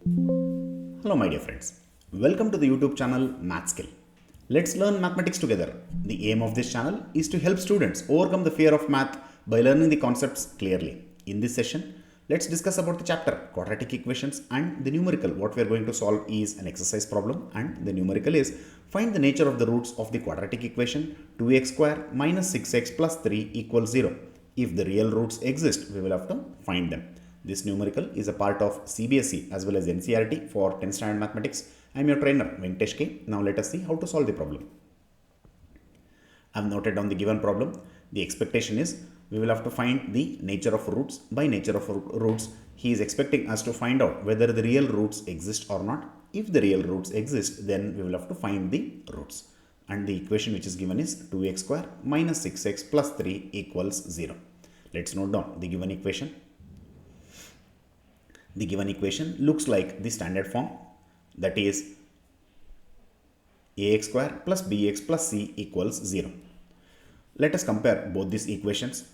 Hello my dear friends, welcome to the YouTube channel Math Skill. Let's learn mathematics together. The aim of this channel is to help students overcome the fear of math by learning the concepts clearly. In this session, let's discuss about the chapter quadratic equations and the numerical. What we are going to solve is an exercise problem and the numerical is find the nature of the roots of the quadratic equation 2x square minus 6x plus 3 equals 0. If the real roots exist, we will have to find them. This numerical is a part of CBSE as well as NCERT for 10th standard mathematics. I am your trainer Venkatesh K. Now let us see how to solve the problem. I have noted down the given problem. The expectation is we will have to find the nature of roots. By nature of roots, he is expecting us to find out whether the real roots exist or not. If the real roots exist, then we will have to find the roots. And the equation which is given is 2x square minus 6x plus 3 equals 0. Let's note down the given equation. The given equation looks like the standard form, that is ax square plus bx plus c equals 0. Let us compare both these equations.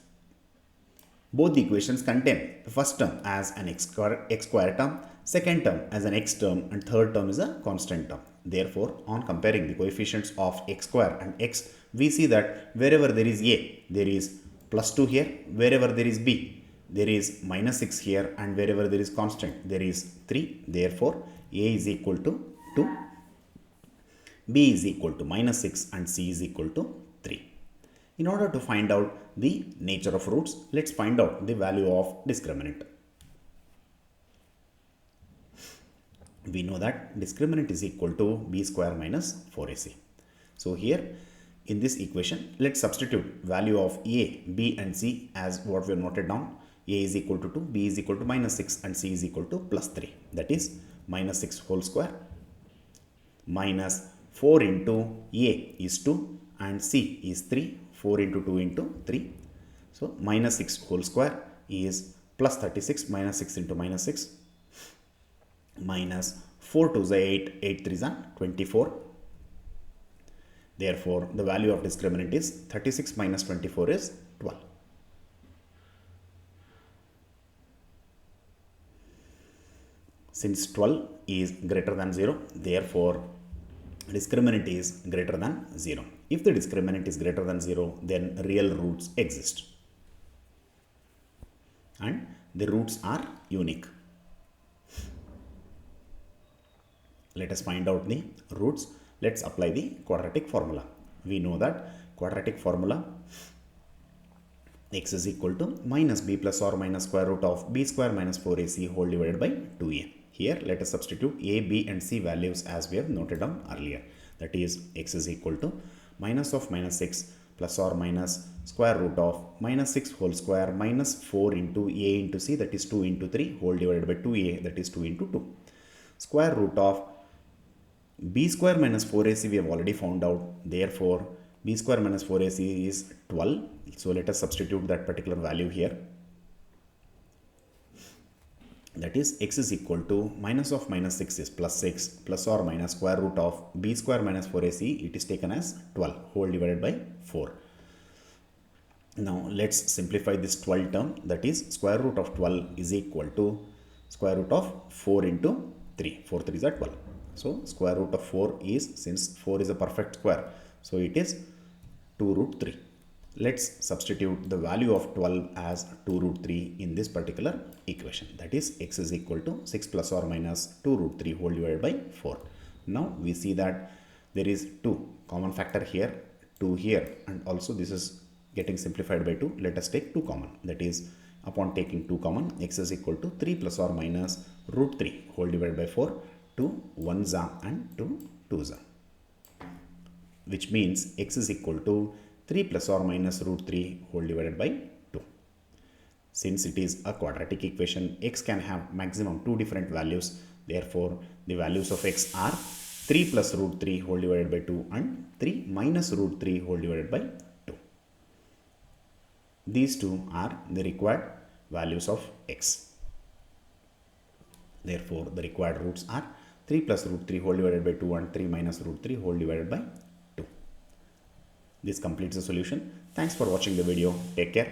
Both the equations contain the first term as an x square term, second term as an x term, and third term is a constant term. Therefore, on comparing the coefficients of x square and x, we see that wherever there is a, there is plus 2 here, wherever there is b, there is minus 6 here, and wherever there is constant, there is 3. Therefore, a is equal to 2, b is equal to minus 6, and c is equal to 3. In order to find out the nature of roots, let's find out the value of discriminant. We know that discriminant is equal to b square minus 4ac. So here in this equation, let's substitute value of a, b and c as what we have noted down. A is equal to 2, b is equal to minus 6 and c is equal to plus 3. That is minus 6 whole square minus 4 into a is 2 and c is 3. 4 into 2 into 3. So minus 6 whole square is plus 36 minus 6 into minus 6 minus 4 2 is 8, 8 3 is 24. Therefore, the value of discriminant is 36 minus 24 is 12. Since 12 is greater than 0, therefore discriminant is greater than 0. If the discriminant is greater than 0, then real roots exist. And the roots are unique. Let us find out the roots. Let's apply the quadratic formula. We know that quadratic formula x is equal to minus b plus or minus square root of b square minus 4ac whole divided by 2a. Here let us substitute a, b and c values as we have noted down earlier. That is x is equal to minus of minus 6 plus or minus square root of minus 6 whole square minus 4 into a into c, that is 2 into 3 whole divided by 2a, that is 2 into 2. Square root of b square minus 4ac we have already found out. Therefore, b square minus 4ac is 12. So let us substitute that particular value here. That is x is equal to minus of minus 6 is plus 6 plus or minus square root of b square minus 4ac, it is taken as 12 whole divided by 4. Now let's simplify this 12 term, that is square root of 12 is equal to square root of 4 into 3. 4 3 is 12. So square root of 4 is, since 4 is a perfect square, so it is 2 root 3. Let's substitute the value of 12 as 2 root 3 in this particular equation. That is x is equal to 6 plus or minus 2 root 3 whole divided by 4. Now we see that there is 2 common factor here, 2 here, and also this is getting simplified by 2. Let us take 2 common. That is, upon taking 2 common, x is equal to 3 plus or minus root 3 whole divided by 4. 2 1s and 2 2s, which means x is equal to 3 plus or minus root 3 whole divided by 2. Since it is a quadratic equation, x can have maximum 2 different values. Therefore, the values of x are 3 plus root 3 whole divided by 2 and 3 minus root 3 whole divided by 2. These two are the required values of x. Therefore, the required roots are 3 plus root 3 whole divided by 2 and 3 minus root 3 whole divided by 2. This completes the solution. Thanks for watching the video. Take care.